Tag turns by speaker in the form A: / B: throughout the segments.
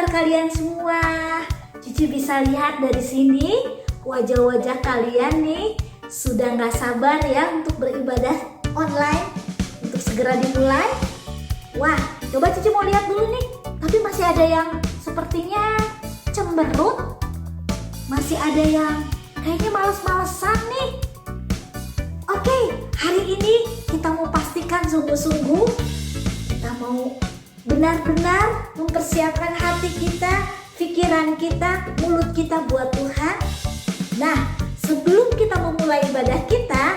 A: kalian semua. Cici bisa lihat dari sini wajah-wajah kalian nih sudah gak sabar ya untuk beribadah online, untuk segera dimulai. Wah, coba Cici mau lihat dulu nih. Tapi masih ada yang sepertinya cemberut. Masih ada yang kayaknya males-malesan nih. Oke, hari ini kita mau pastikan sungguh-sungguh. Kita mau benar-benar mempersiapkan hati kita, pikiran kita, mulut kita buat Tuhan. Nah, sebelum kita memulai ibadah kita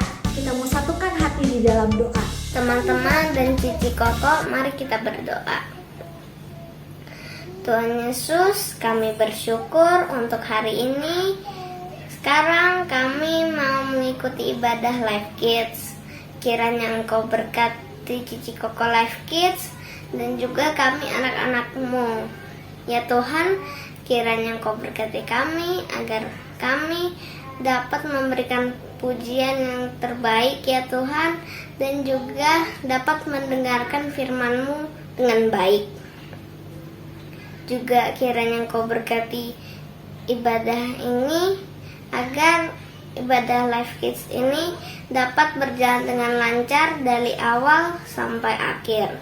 A: mau satukan hati di dalam doa.
B: Teman-teman dan Cici Koko, mari kita berdoa. Tuhan Yesus, kami bersyukur untuk hari ini. Sekarang kami mau mengikuti ibadah Life Kids. Kiranya Engkau berkati Cici Koko Life Kids dan juga kami anak-anak-Mu. Ya Tuhan, kiranya Engkau berkati kami agar kami dapat memberikan pujian yang terbaik ya Tuhan, dan juga dapat mendengarkan firman-Mu dengan baik. Juga kiranya Engkau berkati ibadah ini agar ibadah Life Kids ini dapat berjalan dengan lancar dari awal sampai akhir.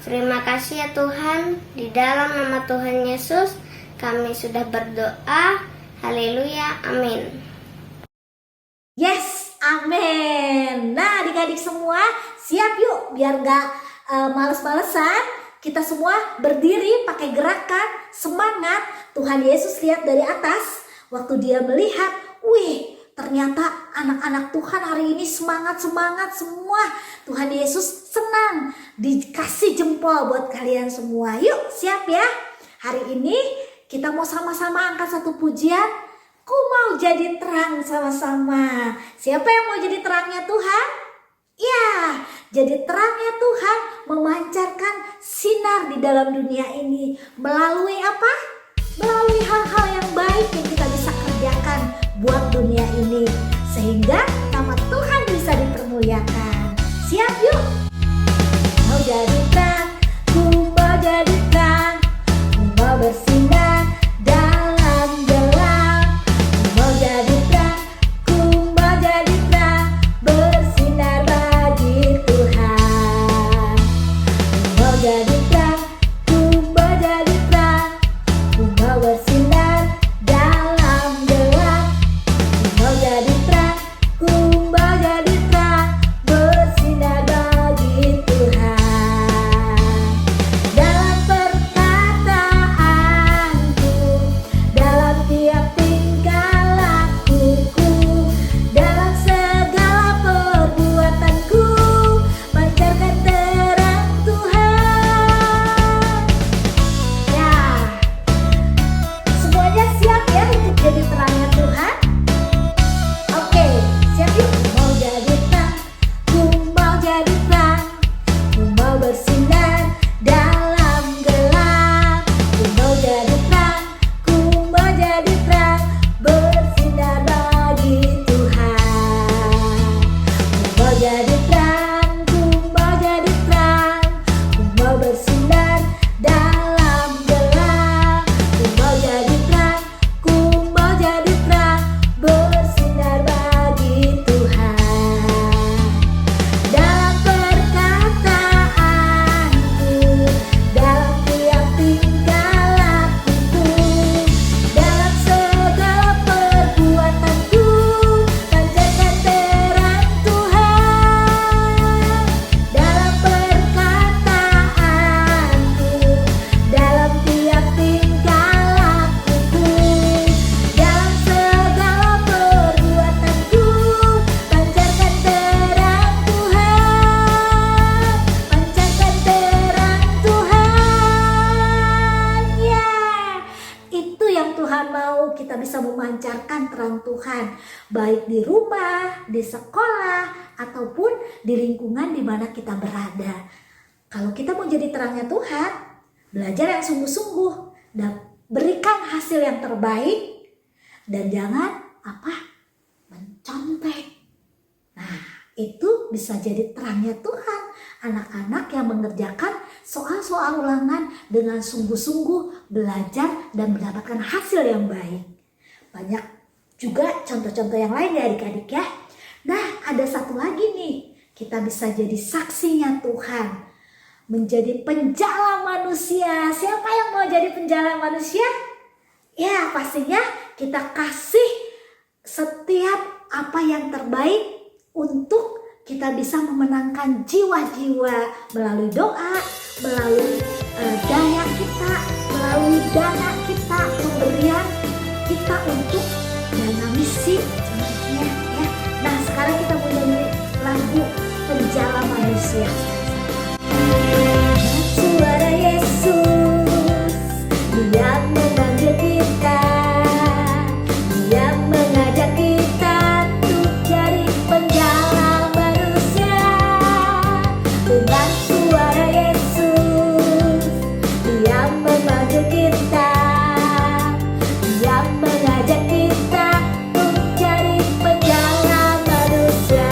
B: Terima kasih ya Tuhan, di dalam nama Tuhan Yesus kami sudah berdoa. Haleluya, amin.
A: Yes, amin. Nah, adik-adik semua siap yuk biar gak males-malesan. Kita semua berdiri pakai gerakan semangat. Tuhan Yesus lihat dari atas waktu dia melihat, wih, ternyata anak-anak Tuhan hari ini semangat-semangat semua. Tuhan Yesus senang dikasih jempol buat kalian semua. Yuk, siap ya. Hari ini kita mau sama-sama angkat satu pujian. Ku mau jadi terang sama-sama. Siapa yang mau jadi terangnya Tuhan? Ya, jadi terangnya Tuhan memancarkan sinar di dalam dunia ini. Melalui apa? Melalui hal-hal yang baik yang kita bisa kerjakan buat dunia ini. Sehingga nama Tuhan bisa dipermuliakan. Siap yuk? Mau jadi terang, ku mau jadi terang, ku mau bersinar dalam gelap. Ku mau jadi terang, ku mau jadi terang, bersinar bagi Tuhan. Ku mau jadi terang, ku mau jadi terang, ku mau bersinar dalam gelap. Ku mau jadi terang, ku mau jadi terang, bersinar bagi Tuhan. Dalam perkataanku, dalam tiap tingkah lakuku, dalam segala perbuatanku, pancarkan terang Tuhan. Ya, semuanya siap ya untuk jadi terangnya Tuhan? Oke, siap yuk. Mau jadi terang, ku mau jadi terang, ku mau bersinar dalam gelap. Ku mau jadi terang, ku mau jadi terang, bersinar bagi Tuhan. Ku mau jadi terang, ku mau jadi terang, ku mau bersinar dalam gelap. Ku mau jadi terang, ku mau jadi terang, bersinar bagi Tuhan. Dalam perkataanku, dalam tiap tingkah lakuku, dalam segala perbuatanku, pancarkan terang Tuhan. Dalam perkataanku, dalam tiap tingkah lakuku, dalam segala perbuatanku, pancarkan terang Tuhan. Pancarkan terang Tuhan. Ya, itu yang Tuhan mau, kita bisa memancarkan terang Tuhan, baik di rumah, di sekolah, ataupun di lingkungan di mana kita berada. Kalau kita mau jadi terangnya Tuhan, belajar yang sungguh-sungguh dan berikan hasil yang terbaik, dan jangan apa? Mencontek. Nah, itu bisa jadi terangnya Tuhan anak-anak yang mengerjakan soal-soal ulangan dengan sungguh-sungguh belajar dan mendapatkan hasil yang baik. Banyak juga contoh-contoh yang lain ya adik-adik ya. Nah, ada satu lagi nih, kita bisa jadi saksinya Tuhan, menjadi penjala manusia. Siapa yang mau jadi penjala manusia? Ya, pastinya kita kasih setiap apa yang terbaik untuk kita bisa memenangkan jiwa-jiwa melalui doa, melalui daya kita, melalui dana kita, pemberian kita untuk dana misi contohnya ya. Nah, sekarang kita mau nyanyi lagu Penjala Manusia. Suara Yesus, Dia memanggil kita, Dia mengajak kita untuk jadi penjala manusia. Dengan suara Yesus, Dia memanggil kita, Dia mengajak kita untuk jadi penjala manusia.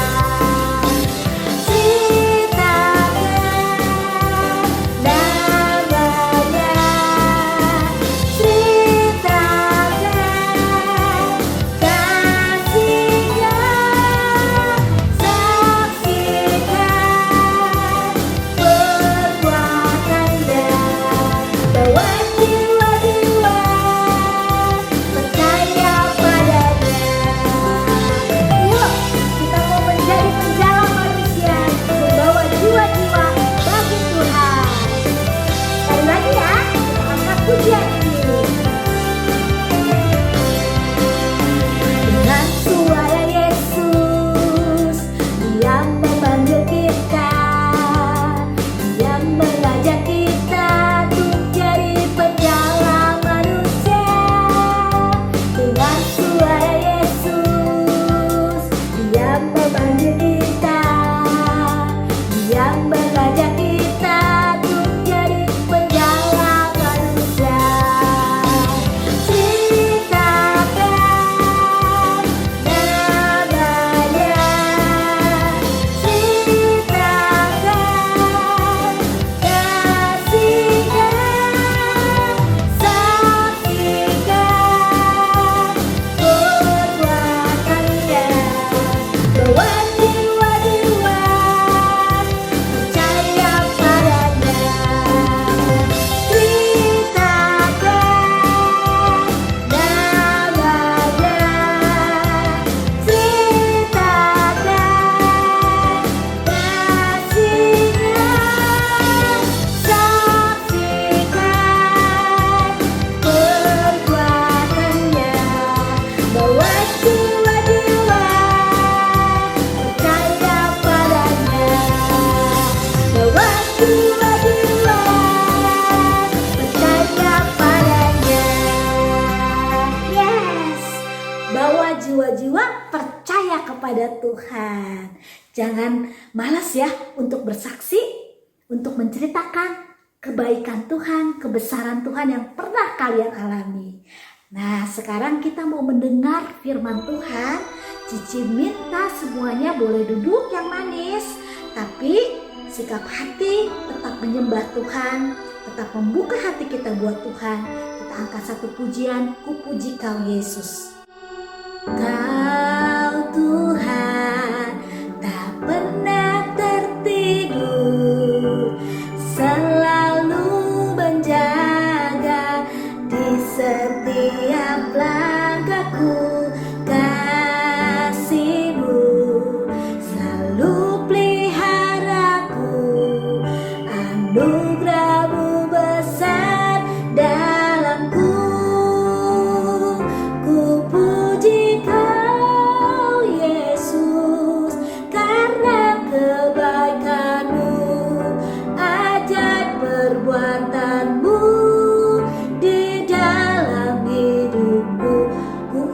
A: Jiwa-jiwa percaya kepada Tuhan. Jangan malas ya untuk bersaksi, untuk menceritakan kebaikan Tuhan, kebesaran Tuhan yang pernah kalian alami. Nah, sekarang kita mau mendengar firman Tuhan. Cici minta semuanya boleh duduk yang manis, tapi sikap hati tetap menyembah Tuhan, tetap membuka hati kita buat Tuhan. Kita angkat satu pujian, Ku Puji Kau Yesus. Kau Tuhan tak pernah tertidur, selalu menjaga di setiap langkahku. Kasih-Mu selalu peliharaku, anugerah-Mu besar dalamku. Ku puji Kau Yesus, karena kebaikan-Mu, ajaib perbuatan-Mu di dalam hidupku. Ku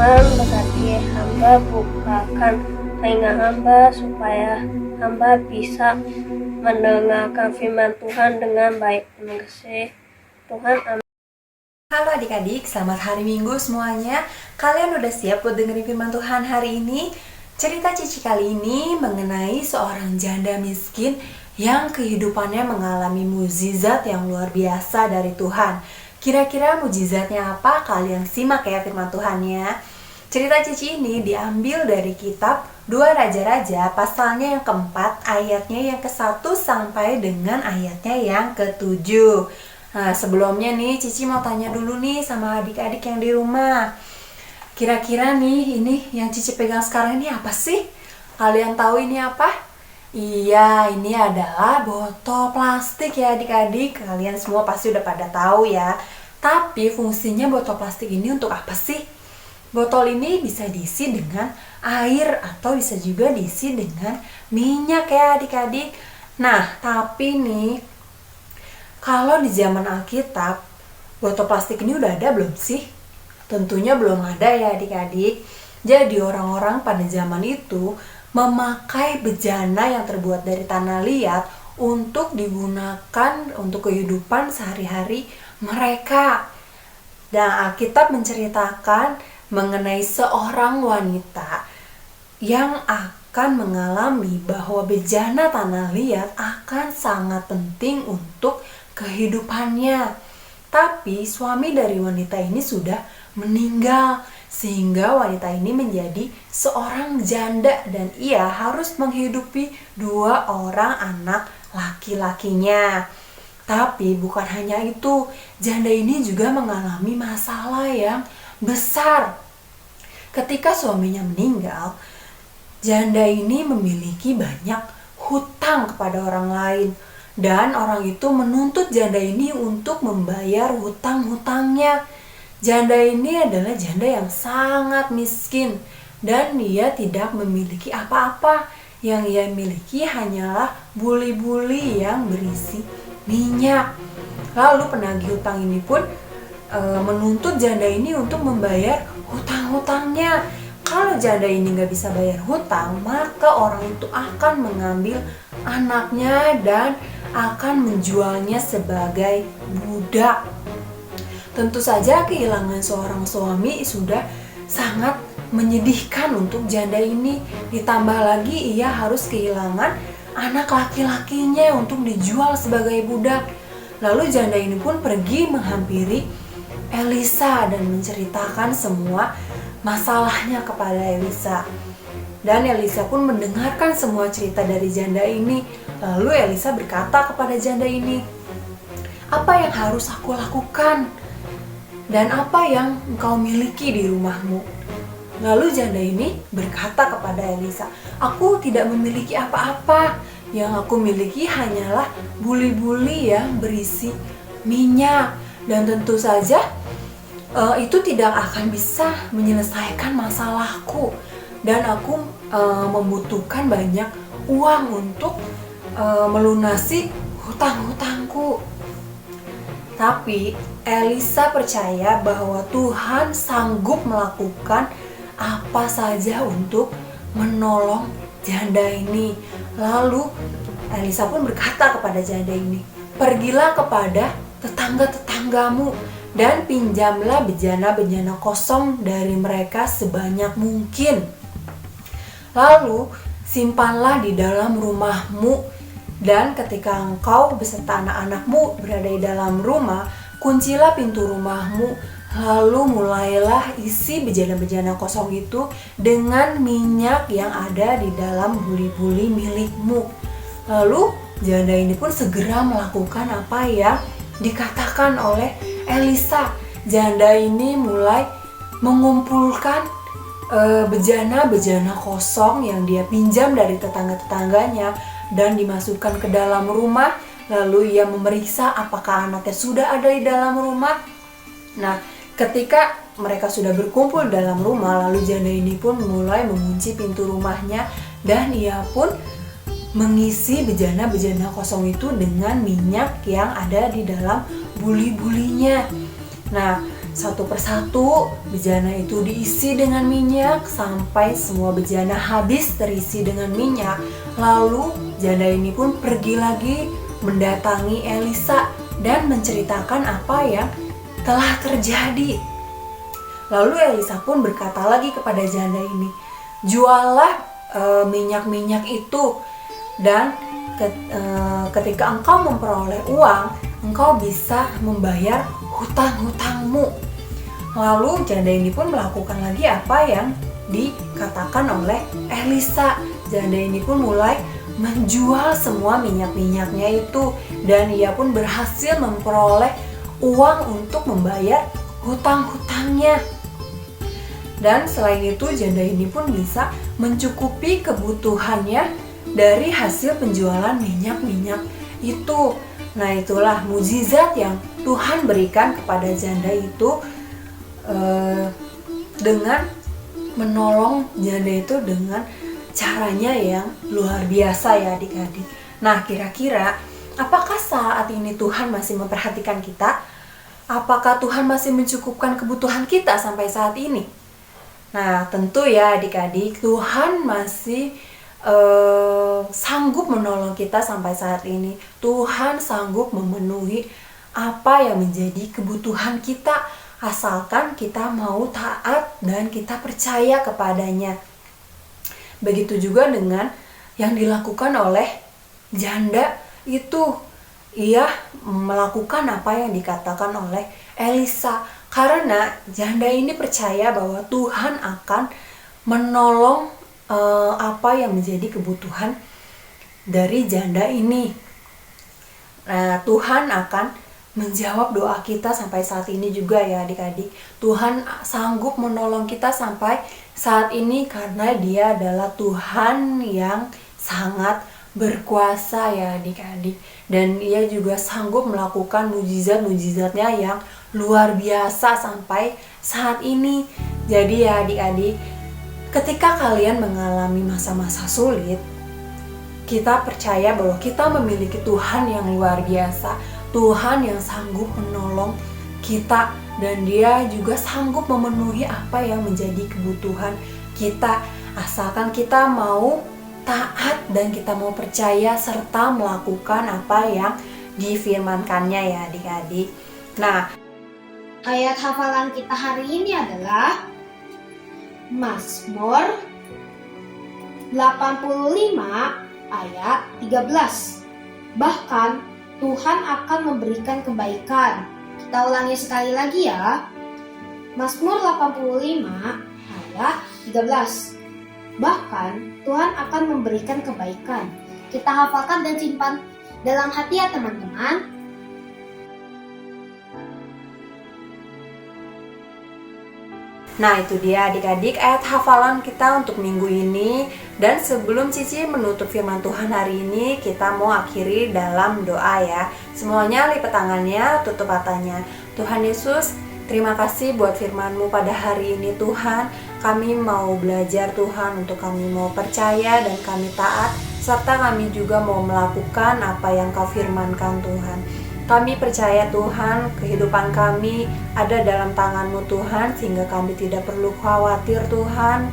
C: Tuhan berkati hamba bukakan telinga hamba supaya hamba bisa mendengarkan firman Tuhan dengan baik. Terima kasih Tuhan. Amin.
D: Halo adik-adik, selamat hari Minggu semuanya. Kalian udah siap buat dengerin firman Tuhan hari ini? Cerita Cici kali ini mengenai seorang janda miskin yang kehidupannya mengalami mukjizat yang luar biasa dari Tuhan. Kira-kira mukjizatnya apa? Kalian simak ya firman Tuhannya. Cerita Cici ini diambil dari kitab 2 Raja-Raja pasalnya yang keempat, ayatnya yang ke-1 sampai dengan ayatnya yang ke-7. Nah, sebelumnya nih Cici mau tanya dulu nih sama adik-adik yang di rumah. Kira-kira nih ini yang Cici pegang sekarang ini apa sih? Kalian tahu ini apa? Iya, ini adalah botol plastik ya adik-adik. Kalian semua pasti udah pada tahu ya. Tapi fungsinya botol plastik ini untuk apa sih? Botol ini bisa diisi dengan air atau bisa juga diisi dengan minyak ya adik-adik. Nah, tapi nih kalau di zaman Alkitab, botol plastik ini udah ada belum sih? Tentunya belum ada ya adik-adik. Jadi orang-orang pada zaman itu memakai bejana yang terbuat dari tanah liat untuk digunakan untuk kehidupan sehari-hari mereka. Dan Alkitab menceritakan mengenai seorang wanita yang akan mengalami bahwa bejana tanah liat akan sangat penting untuk kehidupannya. Tapi suami dari wanita ini sudah meninggal, sehingga wanita ini menjadi seorang janda dan ia harus menghidupi 2 orang anak laki-lakinya. Tapi bukan hanya itu, janda ini juga mengalami masalah yang besar. Ketika suaminya meninggal, janda ini memiliki banyak hutang kepada orang lain. Dan orang itu menuntut janda ini untuk membayar hutang-hutangnya. Janda ini adalah janda yang sangat miskin dan dia tidak memiliki apa-apa. Yang ia miliki hanyalah buli-buli yang berisi minyak. Lalu penagih hutang ini pun menuntut janda ini untuk membayar hutang-hutangnya. Kalau janda ini nggak bisa bayar hutang, maka orang itu akan mengambil anaknya dan akan menjualnya sebagai budak. Tentu saja kehilangan seorang suami sudah sangat menyedihkan untuk janda ini. Ditambah lagi ia harus kehilangan anak laki-lakinya untuk dijual sebagai budak. Lalu janda ini pun pergi menghampiri Elisa dan menceritakan semua masalahnya kepada Elisa. Dan Elisa pun mendengarkan semua cerita dari janda ini. Lalu Elisa berkata kepada janda ini, "Apa yang harus aku lakukan? Dan apa yang engkau miliki di rumahmu?" Lalu janda ini berkata kepada Elisa, "Aku tidak memiliki apa-apa. Yang aku miliki hanyalah buli-buli yang berisi minyak. Dan tentu saja itu tidak akan bisa menyelesaikan masalahku. Dan aku membutuhkan banyak uang untuk melunasi hutang-hutangku." Tapi Elisa percaya bahwa Tuhan sanggup melakukan apa saja untuk menolong janda ini. Lalu Elisa pun berkata kepada janda ini, "Pergilah kepada tetangga-tetanggamu dan pinjamlah bejana-bejana kosong dari mereka sebanyak mungkin. Lalu simpanlah di dalam rumahmu, dan ketika engkau beserta anak-anakmu berada di dalam rumah, kuncilah pintu rumahmu. Lalu mulailah isi bejana-bejana kosong itu dengan minyak yang ada di dalam buli-buli milikmu." Lalu janda ini pun segera melakukan apa yang dikatakan oleh Elisa. Janda ini mulai mengumpulkan bejana-bejana kosong yang dia pinjam dari tetangga-tetangganya dan dimasukkan ke dalam rumah. Lalu ia memeriksa apakah anaknya sudah ada di dalam rumah. Nah, ketika mereka sudah berkumpul dalam rumah, lalu janda ini pun mulai mengunci pintu rumahnya dan ia pun mengisi bejana-bejana kosong itu dengan minyak yang ada di dalam buli-bulinya. Nah, satu persatu bejana itu diisi dengan minyak sampai semua bejana habis terisi dengan minyak. Lalu janda ini pun pergi lagi mendatangi Elisa dan menceritakan apa yang telah terjadi. Lalu Elisa pun berkata lagi kepada janda ini, juallah minyak-minyak itu, dan ketika engkau memperoleh uang, engkau bisa membayar hutang-hutangmu. Lalu janda ini pun melakukan lagi apa yang dikatakan oleh Elisa. Janda ini pun mulai menjual semua minyak-minyaknya itu, dan ia pun berhasil memperoleh uang untuk membayar hutang-hutangnya. Dan selain itu janda ini pun bisa mencukupi kebutuhannya dari hasil penjualan minyak-minyak itu. Nah, itulah mukjizat yang Tuhan berikan kepada janda itu dengan menolong janda itu dengan caranya yang luar biasa ya adik-adik. Nah, kira-kira apakah saat ini Tuhan masih memperhatikan kita? Apakah Tuhan masih mencukupkan kebutuhan kita sampai saat ini? Nah, tentu ya adik-adik, Tuhan masih sanggup menolong kita sampai saat ini. Tuhan sanggup memenuhi apa yang menjadi kebutuhan kita, asalkan kita mau taat dan kita percaya kepadanya. Begitu juga dengan yang dilakukan oleh janda itu. Ia melakukan apa yang dikatakan oleh Elisa, karena janda ini percaya bahwa Tuhan akan menolong apa yang menjadi kebutuhan dari janda ini. Nah, Tuhan akan menjawab doa kita sampai saat ini juga ya adik-adik. Tuhan sanggup menolong kita sampai saat ini karena Dia adalah Tuhan yang sangat berkuasa ya adik-adik. Dan Ia juga sanggup melakukan mukjizat-mukjizatnya yang luar biasa sampai saat ini. Jadi ya adik-adik, ketika kalian mengalami masa-masa sulit, kita percaya bahwa kita memiliki Tuhan yang luar biasa, Tuhan yang sanggup menolong kita, dan Dia juga sanggup memenuhi apa yang menjadi kebutuhan kita, asalkan kita mau taat dan kita mau percaya serta melakukan apa yang difirmankannya ya adik-adik. Nah,
B: Ayat hafalan kita hari ini adalah Mazmur 85 ayat 13. Bahkan Tuhan akan memberikan kebaikan. Kita ulangi sekali lagi ya. Mazmur 85 ayat 13. Bahkan Tuhan akan memberikan kebaikan. Kita hafalkan dan simpan dalam hati ya teman-teman.
D: Nah, itu dia adik-adik ayat hafalan kita untuk minggu ini. Dan sebelum Cici menutup firman Tuhan hari ini, kita mau akhiri dalam doa ya. Semuanya lipat tangannya, tutup matanya. Tuhan Yesus, terima kasih buat firman-Mu pada hari ini Tuhan. Kami mau belajar Tuhan, untuk kami mau percaya dan kami taat, serta kami juga mau melakukan apa yang Kau firmankan Tuhan. Kami percaya Tuhan, kehidupan kami ada dalam tangan-Mu Tuhan, sehingga kami tidak perlu khawatir Tuhan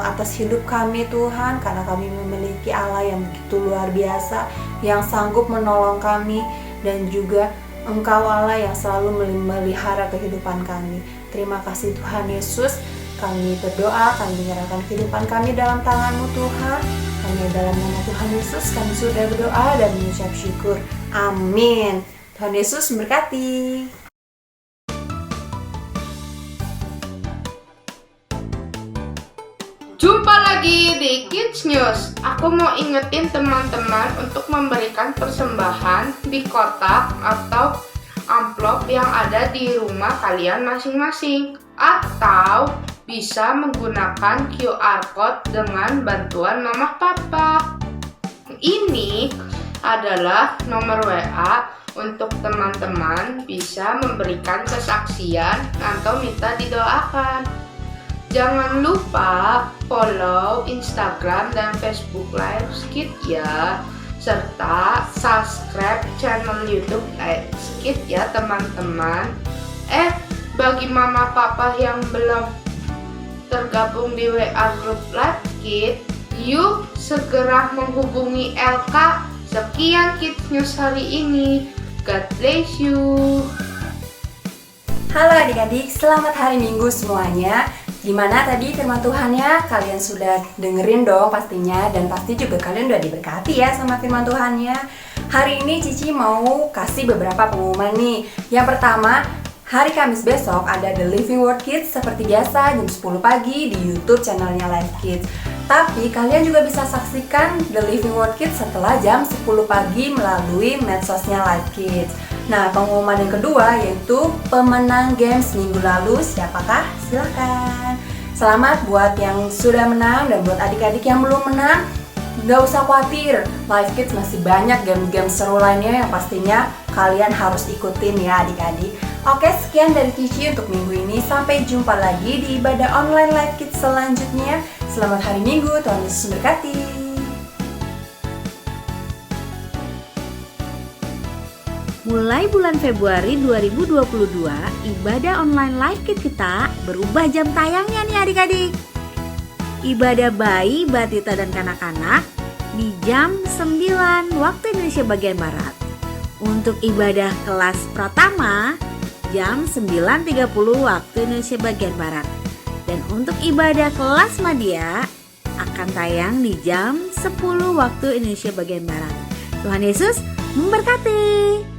D: atas hidup kami Tuhan, karena kami memiliki Allah yang begitu luar biasa, yang sanggup menolong kami, dan juga Engkau Allah yang selalu memelihara kehidupan kami. Terima kasih Tuhan Yesus. Kami berdoa, kami menyerahkan kehidupan kami dalam tangan-Mu Tuhan. Hanya dalam nama Tuhan Yesus kami sudah berdoa dan mengucap syukur. Amin. Tuhan Yesus memberkati.
E: Jumpa lagi di Kids News. Aku mau ingetin teman-teman untuk memberikan persembahan di kotak atau amplop yang ada di rumah kalian masing-masing, atau bisa menggunakan QR Code dengan bantuan Mama Papa. Ini adalah nomor WA untuk teman-teman bisa memberikan kesaksian atau minta didoakan. Jangan lupa follow Instagram dan Facebook Live Skit ya, serta subscribe channel YouTube Live Skit ya teman-teman. Bagi mama papa yang belum tergabung di WA grup Life Kids, yuk segera menghubungi LK. Sekian Kids News hari ini. God bless you.
D: Halo adik-adik, selamat hari Minggu semuanya. Gimana tadi firman Tuhannya? Kalian sudah dengerin dong pastinya. Dan pasti juga kalian udah diberkati ya sama firman Tuhannya. Hari ini Cici mau kasih beberapa pengumuman nih. Yang pertama, hari Kamis besok ada The Living Word Kids seperti biasa jam 10 pagi di YouTube channelnya Life Kids. Tapi kalian juga bisa saksikan The Living Word Kids setelah jam 10 pagi melalui medsosnya Life Kids. Nah, pengumuman yang kedua yaitu pemenang games minggu lalu. Siapakah? Silahkan. Selamat buat yang sudah menang dan buat adik-adik yang belum menang. Gak usah khawatir, Life Kids masih banyak game-game seru lainnya yang pastinya kalian harus ikutin ya adik-adik. Oke, sekian dari Cici untuk minggu ini. Sampai jumpa lagi di ibadah online Life Kids selanjutnya. Selamat hari Minggu, Tuhan Yesus memberkati.
A: Mulai bulan Februari 2022, ibadah online Life Kids kita berubah jam tayangnya nih adik-adik. Ibadah bayi, batita, dan kanak-kanak di jam 9 waktu Indonesia bagian Barat. Untuk ibadah kelas pratama, jam 9.30 waktu Indonesia bagian Barat. Dan untuk ibadah kelas madya akan tayang di jam 10 waktu Indonesia bagian Barat. Tuhan Yesus memberkati.